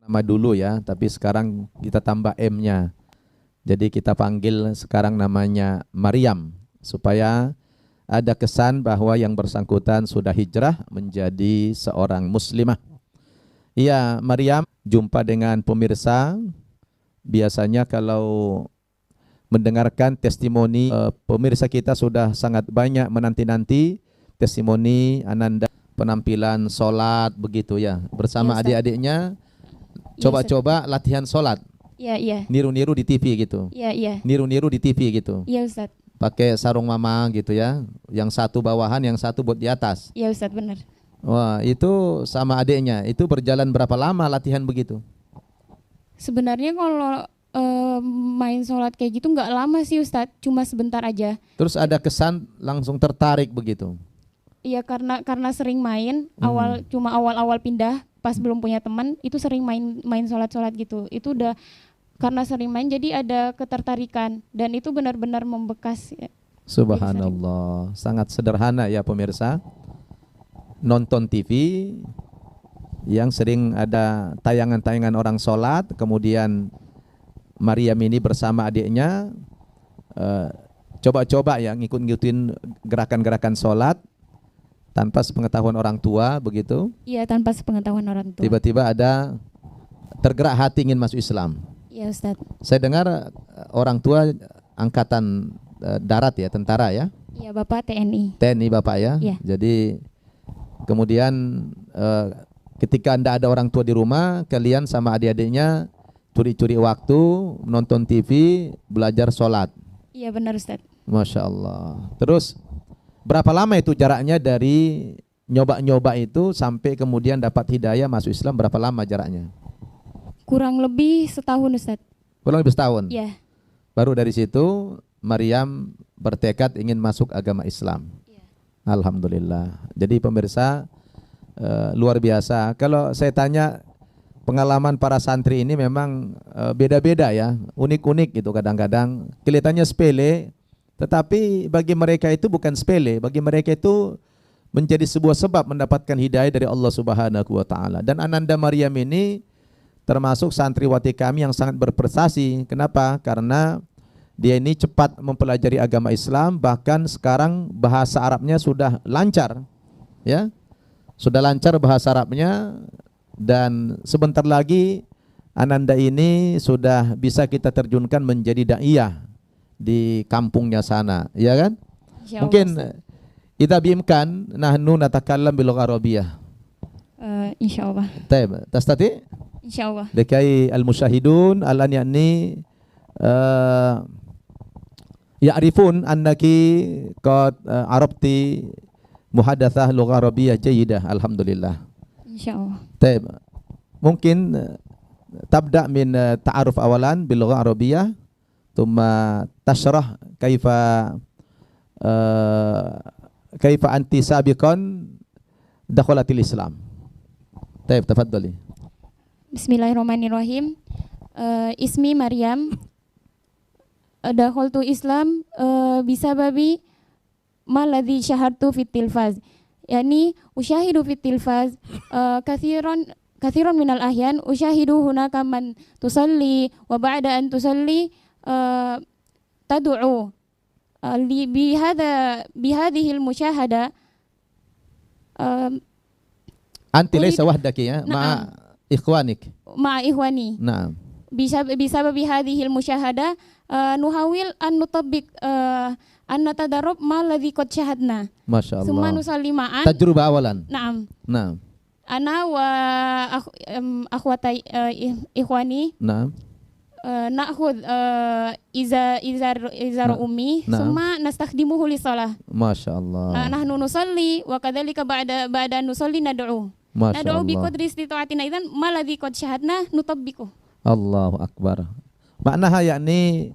nama dulu ya, tapi sekarang kita tambah M-nya. Jadi kita panggil sekarang namanya Maryam supaya ada kesan bahwa yang bersangkutan sudah hijrah menjadi seorang muslimah. Iya, Maryam, jumpa dengan pemirsa. Biasanya kalau mendengarkan testimoni pemirsa kita sudah sangat banyak menanti-nanti testimoni Ananda penampilan solat begitu ya. Bersama adik-adiknya coba-coba latihan solat. Iya, iya. Niru-niru di TV gitu. Iya, iya. Niru-niru di TV gitu. Iya, Ustaz. Pakai sarung mama gitu ya. Yang satu bawahan, yang satu buat di atas. Iya, Ustaz, benar. Wah, itu sama adiknya. Itu berjalan berapa lama latihan begitu? Sebenarnya kalau main sholat kayak gitu nggak lama sih Ustaz, cuma sebentar aja. Terus ada kesan langsung tertarik begitu? Iya, karena sering main, awal-awal pindah pas belum punya teman, itu sering main sholat gitu. Itu udah karena sering main jadi ada ketertarikan dan itu benar-benar membekas. Subhanallah, sangat sederhana ya pemirsa. Nonton TV yang sering ada tayangan-tayangan orang sholat, kemudian Maryam ini bersama adiknya coba-coba ya ngikut-ngikutin gerakan-gerakan sholat tanpa sepengetahuan orang tua begitu. Iya, tanpa sepengetahuan orang tua. Tiba-tiba ada tergerak hati ingin masuk Islam. Iya, Ustaz. Saya dengar orang tua angkatan darat ya, tentara ya. Iya, Bapak TNI. TNI Bapak ya. Iya. Jadi kemudian ketika Anda ada orang tua di rumah, kalian sama adik-adiknya curi-curi waktu menonton TV, belajar sholat. Iya, benar Ustaz. Masya Allah. Terus berapa lama itu jaraknya dari nyoba-nyoba itu sampai kemudian dapat hidayah masuk Islam, berapa lama jaraknya? Kurang lebih setahun Ustaz. Kurang lebih setahun? Iya. Baru dari situ Maryam bertekad ingin masuk agama Islam. Iya. Alhamdulillah. Jadi pemirsa luar biasa. Kalau saya tanya pengalaman para santri ini memang beda-beda ya, unik-unik gitu kadang-kadang. Kelihatannya sepele, tetapi bagi mereka itu bukan sepele. Bagi mereka itu menjadi sebuah sebab mendapatkan hidayah dari Allah Subhanahu wa taala. Dan Ananda Maryam ini termasuk santriwati kami yang sangat berprestasi. Kenapa? Karena dia ini cepat mempelajari agama Islam, bahkan sekarang bahasa Arabnya sudah lancar. Ya. Sudah lancar bahasa Arabnya. Dan sebentar lagi Ananda ini sudah bisa kita terjunkan menjadi da'iyah di kampungnya sana, ya kan? Mungkin kita bimkan nahnu natakallam bil lugha arabiyah. Insyaallah. Taib, tastati? Insyaallah. Likai al-musyahidun alan yakni ya'rifun annaki qad arabti muhadatsah lugha arabiyah jayyidah, alhamdulillah. Insyaallah. Taib. Mungkin tabda min ta'aruf awalan bil lugha arabiyyah thumma tashrah kaifa anti sabiqan dakhalatil Islam. Taib, tafaddali. Bismillahirrahmanirrahim. Ismi Maryam. Dakhaltu Islam bisababi ma ladzi syahartu fit tilfaz. Yani usyahidu fit tilfaz kathiran minal ahyan usyahidu hunaka man tusalli wa ba'da an tusalli tad'u li bihadhihi al-musyahada anti laysa wahdaki ya ma'a ikhwanik ma'a ikhwani. Naam. Bisababi hadhihi al-musyahada nuhawil an nutabbiq an natadarrab ma ladzi qad syahadna. Masyaallah. Summa nusalli ma'an. Tajrubah awalan. Naam. Naam. Ana wa akhwata ikhwani. Naam. Na'khudh izar ummi summa nastakhdimuhu lis-shalah. Masyaallah. Nahnu nusalli wa kadzalika ba'da nusalli nad'u. Nad'u bi qadri istita'atina idzan ma ladzi qad syahadna nutabbiqu. Allahu akbar. Maknaha yakni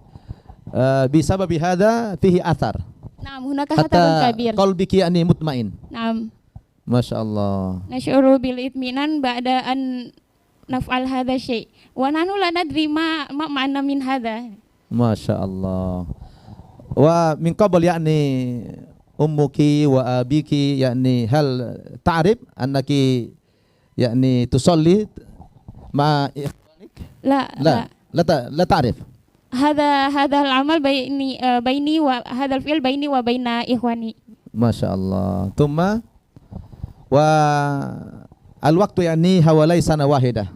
bisababi hadza fihi athar. Naam, hunaka hatarun kabir. Qalbiki yakni mutmain. Naam. Masyaallah. Nasyuru bil itminan ba'da an naf'al hadza syai' wa nahnu la nadri ma ma'na min hadza. Masyaallah. Wa min qabl yakni ummuki wa abiki yakni hal ta'rif annaki yakni tusalli مع إخوانك؟ لا لا لا تعرف. هذا العمل بيني وهذا الفعل بيني وبين إخواني. ما شاء الله. ثم والوقت يعني حوالي سنة واحدة.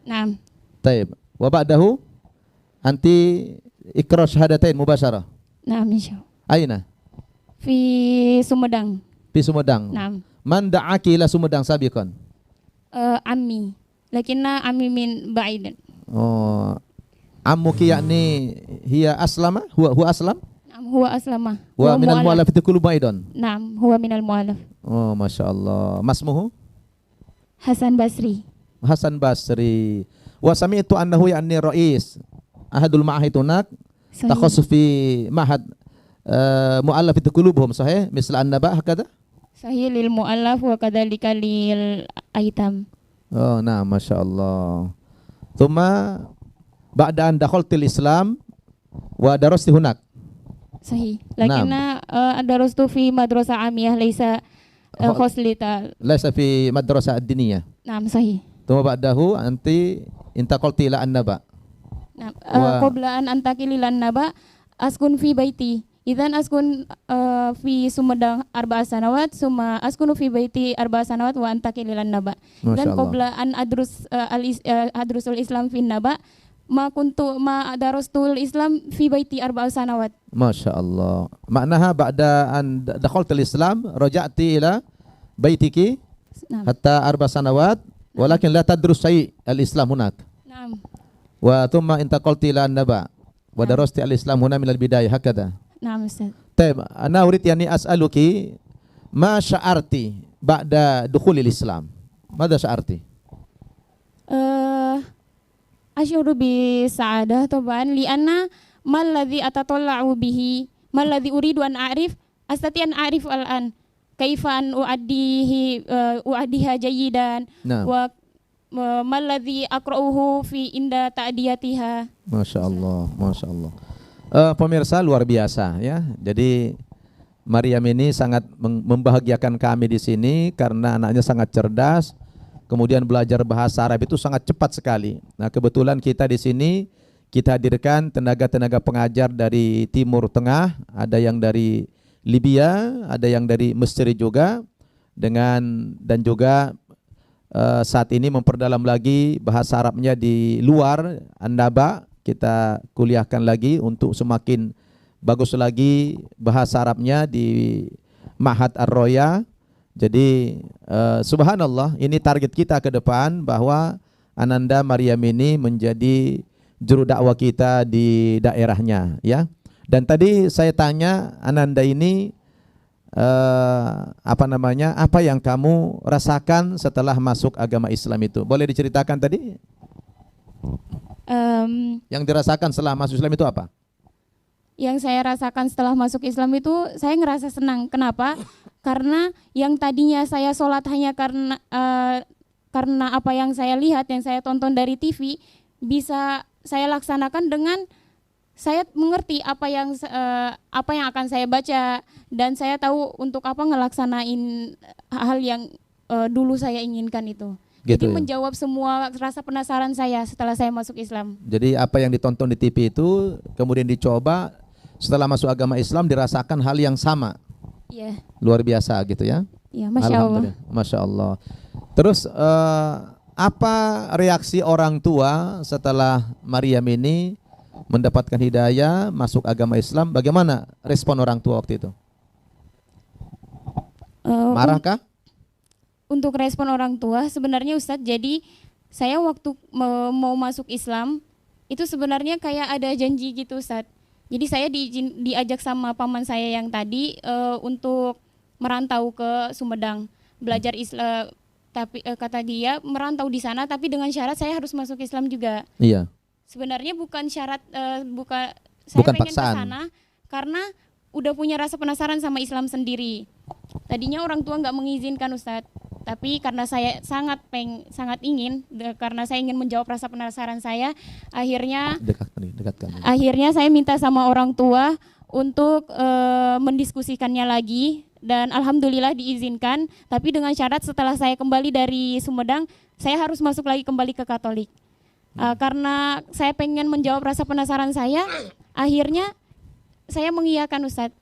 نعم. طيب وبعده أنت إقرار شهادتين مباشرة. نعم إن شاء الله. أين؟ في سمedang. في سمedang. نعم. من دعاك إلى سمedang سابقا؟ عمي، لكن عمي من بعيد. عمك يعني هي أسلم؟ هو أسلم؟ نعم هو أسلم. هو من المؤلفة القلوب أيضا. نعم هو من المؤلف. ما شاء الله. ما اسمه؟ حسن بصري. حسن بصري. وسمعت أنه يعني رئيس أحد المعاهد هناك تخصص في معهد مؤلفة قلوبهم، صحيح؟ مثل النبأ هكذا؟ صحيح للمؤلف وكذلك للأيتام. نعم ما شاء الله. ثم بعد أن دخلت الإسلام ودرست هناك. صحيح. لكن درست في مدرسة عامية ليس خاصة. ليس في مدرسة الدينية. نعم صحيح. ثم بعده أنت انتقلت إلى النبأ. نعم. قبل أن أنتقل إلى النبأ أسكن في بيتي. إذن أسكن في سمedang 4 سنوات ثم أسكن في بيتي 4 سنوات وأنتقل إلى النبأ. إذن قبل أن أدرس الإسلام في النبأ ما درست الإسلام في بيتي 4 سنوات. ما شاء الله. معناها بعد أن دخلت الإسلام رجعت إلى بيتك حتى 4 سنوات ولكن لا تدرس شيء الإسلام هناك. نعم. وثم انتقلت إلى النبأ ودرست الإسلام هنا من البداية هكذا. نعم أستاذ. طيب أنا أريد يعني أسألك ما شعرتي بعد دخول الإسلام؟ ماذا شعرتي؟ أشعر بالسعادة طبعا لأن ما الذي أتطلع به ما الذي أريد أن أعرف أستطيع أن أعرف الآن كيف أن أؤديها جيدا. نعم. وما الذي أقرأه في عند تأديتها. Masya Allah, Masya Allah. Pemirsa luar biasa ya. Jadi Maryam ini sangat membahagiakan kami di sini karena anaknya sangat cerdas. Kemudian belajar bahasa Arab itu sangat cepat sekali. Nah, kebetulan kita di sini kita hadirkan tenaga-tenaga pengajar dari Timur Tengah, ada yang dari Libya, ada yang dari Mesir juga dan juga saat ini memperdalam lagi bahasa Arabnya di luar An-Naba. Kita kuliahkan lagi untuk semakin bagus lagi bahasa Arabnya di Ma'had Ar-Roya. Jadi subhanallah, ini target kita ke depan bahwa Ananda Maryam ini menjadi juru dakwah kita di daerahnya ya. Dan tadi saya tanya Ananda ini apa yang kamu rasakan setelah masuk agama Islam itu? Boleh diceritakan tadi? Yang dirasakan setelah masuk Islam itu apa? Yang saya rasakan setelah masuk Islam itu saya ngerasa senang. Kenapa? Karena yang tadinya saya sholat hanya karena apa yang saya lihat, yang saya tonton dari TV, bisa saya laksanakan dengan saya mengerti apa yang akan saya baca dan saya tahu untuk apa ngelaksanain hal yang dulu saya inginkan itu. Gitu. Jadi menjawab semua rasa penasaran saya setelah saya masuk Islam. Jadi apa yang ditonton di TV itu kemudian dicoba setelah masuk agama Islam dirasakan hal yang sama. Iya. Luar biasa gitu ya. Iya, Masya Allah. Masya Allah. Terus apa reaksi orang tua setelah Maryam ini mendapatkan hidayah, masuk agama Islam? Bagaimana respon orang tua waktu itu? Marahkah? Untuk respon orang tua sebenarnya Ustadz, jadi saya waktu mau masuk Islam itu sebenarnya kayak ada janji gitu Ustadz. Jadi saya diajak sama paman saya yang tadi untuk merantau ke Sumedang belajar Islam, tapi kata dia merantau di sana tapi dengan syarat saya harus masuk Islam juga. Iya. Sebenarnya bukan syarat saya bukan pengen ke paksaan. sana karena udah punya rasa penasaran sama Islam sendiri. Tadinya orang tua nggak mengizinkan Ustadz, tapi karena saya sangat ingin, karena saya ingin menjawab rasa penasaran saya, akhirnya saya minta sama orang tua untuk mendiskusikannya lagi dan alhamdulillah diizinkan, tapi dengan syarat setelah saya kembali dari Sumedang saya harus masuk lagi kembali ke Katolik. Karena saya pengen menjawab rasa penasaran saya, akhirnya saya mengiyakan Ustadz.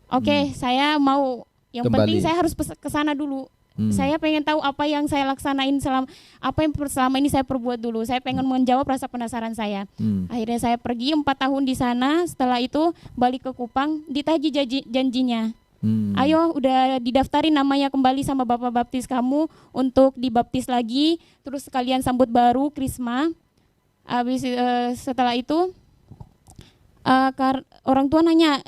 Oke, saya mau, yang Kembali. penting saya harus ke sana dulu. Saya pengen tahu apa yang saya laksanain apa yang selama ini saya perbuat dulu. Saya pengen menjawab rasa penasaran saya. Akhirnya saya pergi 4 tahun di sana. Setelah itu balik ke Kupang, ditagih janjinya. Ayo, udah didaftarin namanya kembali sama Bapak Baptis kamu untuk dibaptis lagi. Terus sekalian sambut baru Krisma. Habis setelah itu orang tua nanya,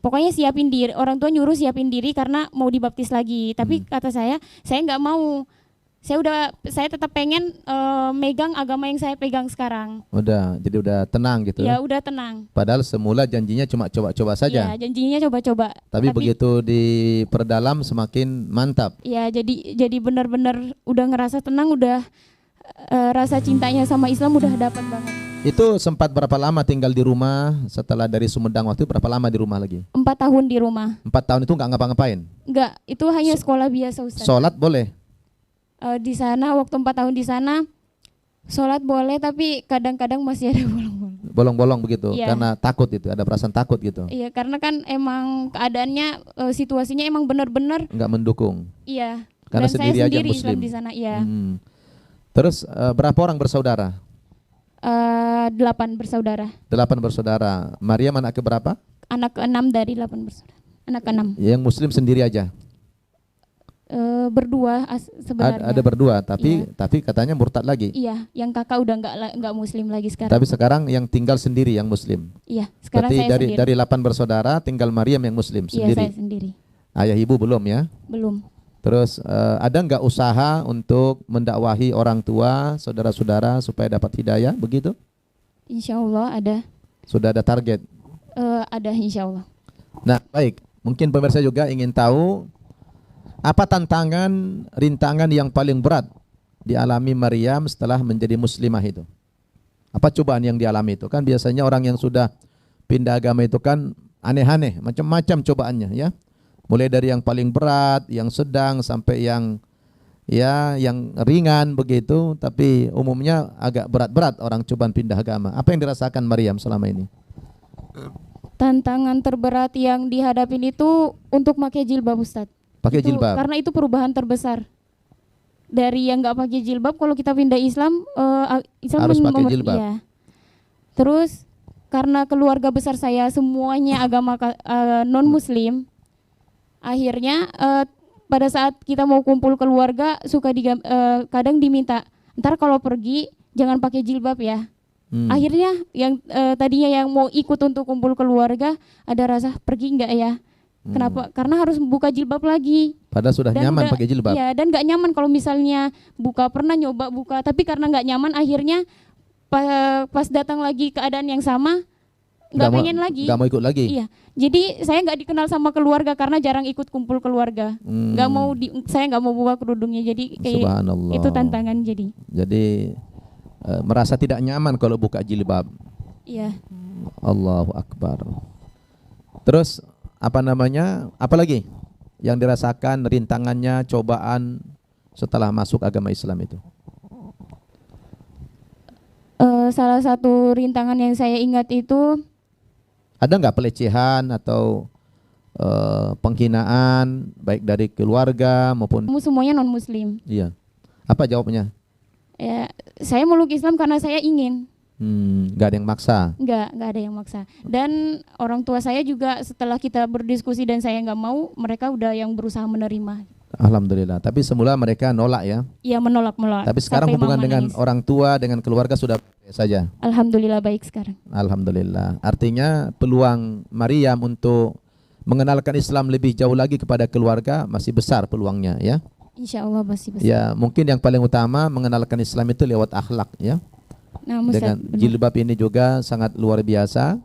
pokoknya siapin diri, orang tua nyuruh siapin diri karena mau dibaptis lagi. Tapi kata saya nggak mau. Saya tetap pengen megang agama yang saya pegang sekarang. Jadi udah tenang gitu. Ya, udah tenang. Padahal semula janjinya cuma coba-coba saja. Ya, janjinya coba-coba. Tapi begitu diperdalam semakin mantap. Ya, jadi benar-benar udah ngerasa tenang, udah rasa cintanya sama Islam udah dapat banget. Itu sempat berapa lama tinggal di rumah setelah dari Sumedang waktu itu, berapa lama di rumah lagi? 4 tahun di rumah. 4 tahun itu nggak ngapa-ngapain? Enggak, itu hanya sekolah biasa Ustaz. Sholat boleh? Di sana waktu 4 tahun di sana sholat boleh, tapi kadang-kadang masih ada bolong-bolong. Bolong-bolong begitu, Iya. Karena takut itu, ada perasaan takut gitu. Iya, karena kan emang keadaannya, situasinya emang benar-benar. Nggak mendukung. Iya. Karena Dan sendiri saya aja sendiri Muslim. Islam di sana, iya. Terus berapa orang bersaudara? 8 bersaudara. 8 bersaudara. Maria anak keberapa? Anak ke-6 dari 8 bersaudara. Anak ke-6. Yang Muslim sendiri aja. Berdua sebenarnya. Ada berdua, tapi Iya. tapi katanya murtad lagi. Iya, yang kakak udah nggak Muslim lagi sekarang. Tapi sekarang yang tinggal sendiri yang Muslim. Iya, sekarang Berarti saya sendiri. dari 8 bersaudara tinggal Maryam yang Muslim Iya, sendiri. saya sendiri. Ayah ibu belum ya? Belum. Terus ada nggak usaha untuk mendakwahi orang tua, saudara-saudara supaya dapat hidayah begitu? Insya Allah ada. Sudah ada target? Ada insya Allah. Nah baik, mungkin pemirsa juga ingin tahu apa tantangan, rintangan yang paling berat dialami Maryam setelah menjadi muslimah itu? Apa cobaan yang dialami itu? Kan biasanya orang yang sudah pindah agama itu kan aneh-aneh, macam-macam cobaannya ya. Mulai dari yang paling berat, yang sedang, sampai yang ringan begitu. Tapi umumnya agak berat-berat orang cobaan pindah agama. Apa yang dirasakan Maryam selama ini? Tantangan terberat yang dihadapin itu untuk pakai jilbab, Ustadz. Pakai jilbab. Karena itu perubahan terbesar. Dari yang nggak pakai jilbab, kalau kita pindah Islam, Harus pakai jilbab. Iya. Terus karena keluarga besar saya semuanya agama non Muslim, akhirnya pada saat kita mau kumpul keluarga suka kadang diminta, ntar kalau pergi jangan pakai jilbab ya. Akhirnya yang tadinya yang mau ikut untuk kumpul keluarga ada rasa pergi nggak ya? Kenapa? Karena harus buka jilbab lagi. Padahal sudah nyaman pakai jilbab. Iya, dan nggak nyaman kalau misalnya pernah nyoba buka, tapi karena nggak nyaman akhirnya pas datang lagi keadaan yang sama nggak pengen lagi. Nggak mau ikut lagi. Iya, jadi saya nggak dikenal sama keluarga karena jarang ikut kumpul keluarga. Saya nggak mau buka kerudungnya, jadi kayak Subhanallah. itu tantangan jadi. Jadi merasa tidak nyaman kalau buka jilbab. Iya. Allahu Akbar. Terus apalagi yang dirasakan rintangannya, cobaan setelah masuk agama Islam itu? Salah satu rintangan yang saya ingat itu, ada nggak pelecehan atau penghinaan baik dari keluarga maupun? semuanya non Muslim. Iya. Apa jawabnya? Ya, saya meluk Islam karena saya ingin. Nggak ada yang maksa. Nggak ada yang maksa. Dan orang tua saya juga setelah kita berdiskusi dan saya nggak mau, mereka udah yang berusaha menerima. Alhamdulillah. Tapi semula mereka nolak ya. Iya, menolak. Tapi sekarang Sampai hubungan mama dengan nangis. orang tua, dengan keluarga sudah baik saja. Alhamdulillah baik sekarang. Alhamdulillah. Artinya peluang Maryam untuk mengenalkan Islam lebih jauh lagi kepada keluarga masih besar peluangnya ya. Insya Allah masih besar. Ya, mungkin yang paling utama mengenalkan Islam itu lewat akhlak ya. Nah, Ustaz, Dengan jilbab ini juga sangat luar biasa.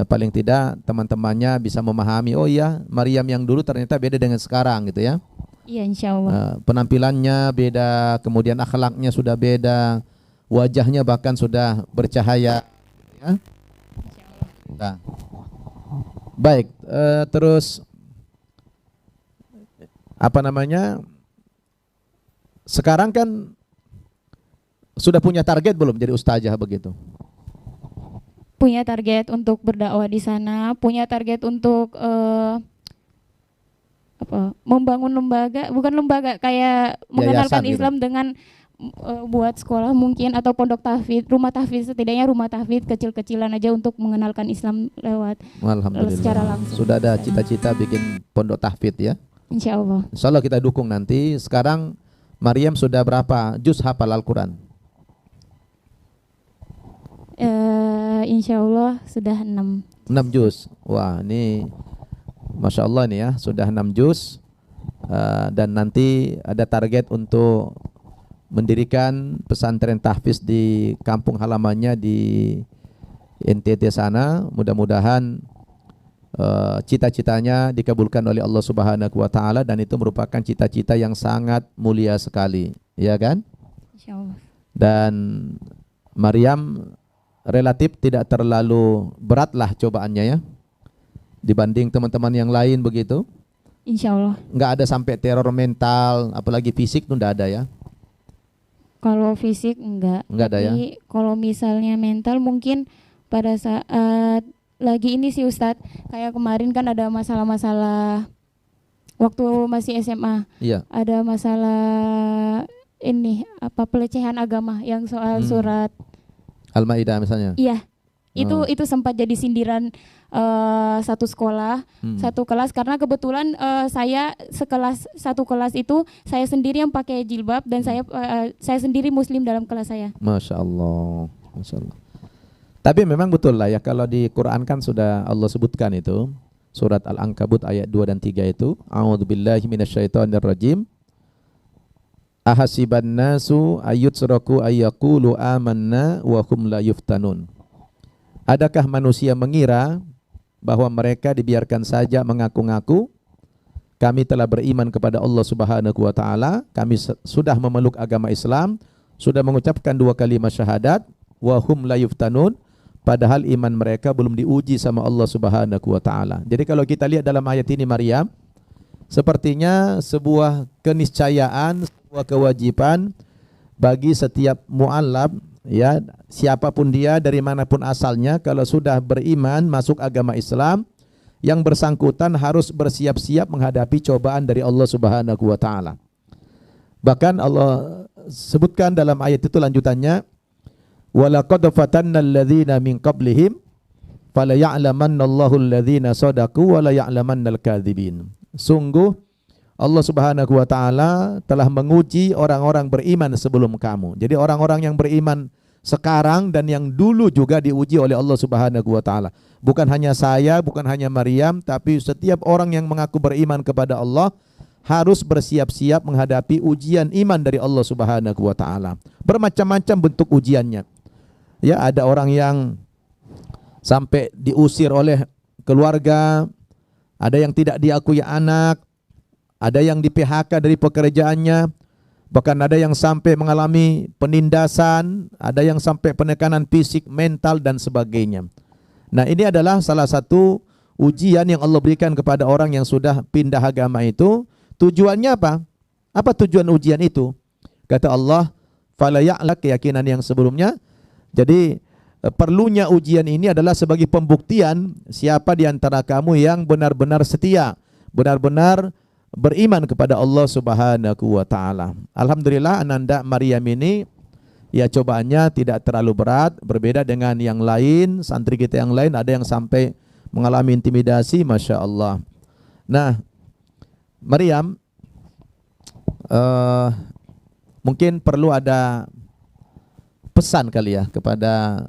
Paling tidak teman-temannya bisa memahami, oh iya, Maryam yang dulu ternyata beda dengan sekarang gitu ya. iya insya Allah. Penampilannya beda, kemudian akhlaknya sudah beda, wajahnya bahkan sudah bercahaya ya. Nah. Baik, terus Sekarang kan sudah punya target belum jadi ustazah begitu? Punya target untuk berdakwah di sana, punya target untuk membangun lembaga, bukan lembaga, kayak mengenalkan Yayasan gitu. Islam dengan buat sekolah mungkin, atau pondok tahfidz, rumah tahfidz, setidaknya rumah tahfidz kecil-kecilan aja untuk mengenalkan Islam lewat Alhamdulillah. secara langsung. Sudah ada cita-cita bikin pondok tahfidz ya? Insya Allah. Insya Allah kita dukung nanti. Sekarang Maryam sudah berapa juz hafal Al-Quran? Insya Allah sudah 6. 6 juz. Wah, ini Masya Allah nih ya, sudah 6 juz. Dan nanti ada target untuk mendirikan pesantren tahfiz di kampung halamannya di NTT sana. Mudah-mudahan cita-citanya dikabulkan oleh Allah Subhanahu wa taala, dan itu merupakan cita-cita yang sangat mulia sekali, ya kan? Insyaallah. Dan Maryam relatif tidak terlalu beratlah cobaannya ya, dibanding teman-teman yang lain begitu. Insyaallah. Enggak ada sampai teror mental, apalagi fisik tuh enggak ada ya. Kalau fisik enggak ada ya. Tapi kalau misalnya mental mungkin pada saat lagi ini sih Ustadz, kayak kemarin kan ada masalah-masalah waktu masih SMA. Iya. Ada masalah ini pelecehan agama yang soal surat Al-Maidah misalnya. Iya. Itu sempat jadi sindiran satu sekolah, satu kelas, karena kebetulan saya satu kelas itu saya sendiri yang pakai jilbab, dan saya sendiri muslim dalam kelas saya. Masya Allah, Masya Allah. Tapi memang betul lah ya, kalau di Quran kan sudah Allah sebutkan itu, surat Al-Ankabut ayat 2 dan 3 itu, A'udzubillahi minasyaitonirrajim. Ahasiban nasu ayyutsraku ayyaqulu amanna wa hum la yuftanun. Adakah manusia mengira bahwa mereka dibiarkan saja mengaku-ngaku kami telah beriman kepada Allah Subhanahu wa taala, kami sudah memeluk agama Islam, sudah mengucapkan 2 kalimat syahadat, wa hum la yuftanun, padahal iman mereka belum diuji sama Allah Subhanahu wa taala. Jadi kalau kita lihat dalam ayat ini Maryam, sepertinya sebuah keniscayaan, sebuah kewajiban bagi setiap mu'allab ya, siapapun dia, dari manapun asalnya, kalau sudah beriman masuk agama Islam, yang bersangkutan harus bersiap-siap menghadapi cobaan dari Allah Subhanahu wa taala. Bahkan Allah sebutkan dalam ayat itu lanjutannya, walaqad fatanna alladzina min qablihim fala ya'lamanna Allahu alladzina shadaqu wa la ya'lamannal kadzibin. Sungguh Allah Subhanahu wa taala telah menguji orang-orang beriman sebelum kamu. Jadi orang-orang yang beriman sekarang dan yang dulu juga diuji oleh Allah Subhanahu wa taala. Bukan hanya saya, bukan hanya Maryam, tapi setiap orang yang mengaku beriman kepada Allah harus bersiap-siap menghadapi ujian iman dari Allah Subhanahu wa taala. Bermacam-macam bentuk ujiannya. Ya, ada orang yang sampai diusir oleh keluarga, ada yang tidak diakui anak, ada yang di PHK dari pekerjaannya, bahkan ada yang sampai mengalami penindasan, ada yang sampai penekanan fisik, mental, dan sebagainya. Nah, ini adalah salah satu ujian yang Allah berikan kepada orang yang sudah pindah agama itu. Tujuannya apa? Apa tujuan ujian itu? Kata Allah, fala ya'lak, keyakinan yang sebelumnya. Jadi perlunya ujian ini adalah sebagai pembuktian siapa di antara kamu yang benar-benar setia, benar-benar beriman kepada Allah Subhanahu wa taala. Alhamdulillah Ananda Maryam ini ya cobaannya tidak terlalu berat, berbeda dengan yang lain, santri kita yang lain ada yang sampai mengalami intimidasi, Masya Allah. Nah, Maryam mungkin perlu ada pesan kali ya kepada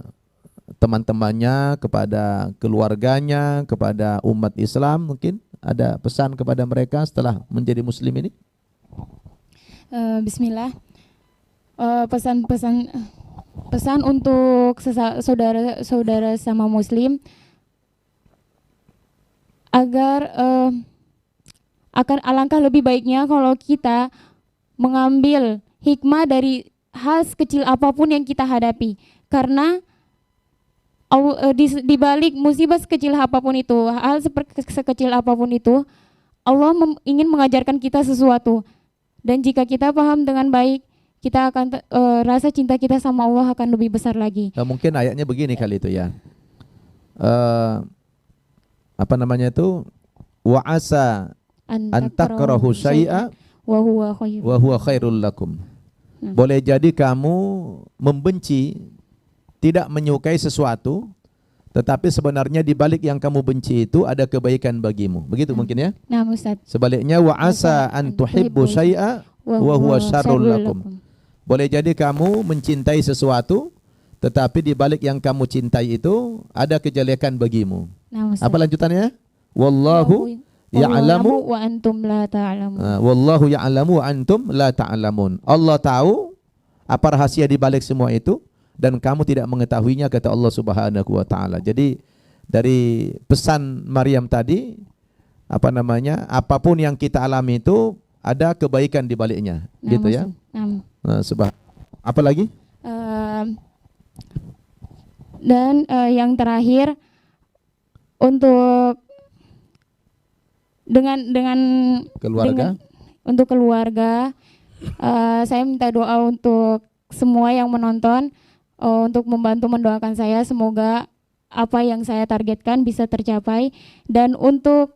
teman-temannya, kepada keluarganya, kepada umat Islam, mungkin ada pesan kepada mereka setelah menjadi muslim ini? Bismillah. Pesan untuk saudara-saudara sama muslim agar akan alangkah lebih baiknya kalau kita mengambil hikmah dari hal sekecil apapun yang kita hadapi, karena di balik musibah sekecil apapun itu, hal sekecil apapun itu, Allah ingin mengajarkan kita sesuatu, dan jika kita paham dengan baik, kita akan rasa cinta kita sama Allah akan lebih besar lagi. Mungkin ayatnya begini kali itu ya. Apa namanya itu? Wa asa an takrahu syai'a wa huwa khairul lakum. Boleh jadi kamu membenci, tidak menyukai sesuatu, tetapi sebenarnya di balik yang kamu benci itu ada kebaikan bagimu. Begitu mungkin ya? Nah, Ustaz. Sebaliknya wa asa an tuhibbu syai'a wa huwa syarrul lakum. Boleh jadi kamu mencintai sesuatu, tetapi di balik yang kamu cintai itu ada kejelekan bagimu. Nah, apa lanjutannya? Wallahu ya'lamu wa antum la ta'lamun. Wallahu ya'lamu wa antum la ta'lamun. Allah tahu apa rahasia di balik semua itu, dan kamu tidak mengetahuinya, kata Allah Subhanahu wa taala. Jadi dari pesan Maryam tadi, apa namanya? Apapun yang kita alami itu ada kebaikan di baliknya, gitu ya. Apa lagi? Dan yang terakhir, untuk dengan keluarga, untuk keluarga, saya minta doa untuk semua yang menonton, untuk membantu mendoakan saya, semoga apa yang saya targetkan bisa tercapai, dan untuk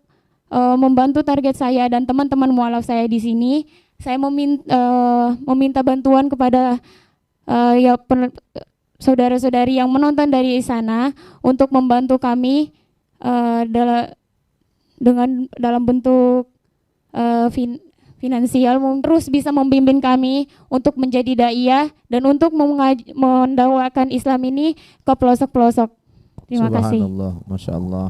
membantu target saya dan teman-teman mualaf saya di sini, saya meminta bantuan kepada saudara-saudari yang menonton dari sana untuk membantu kami dalam bentuk finansial, terus bisa membimbing kami untuk menjadi daiyah dan untuk mendakwakan Islam ini ke pelosok-pelosok. Terima kasih. Subhanallah, Masya Allah.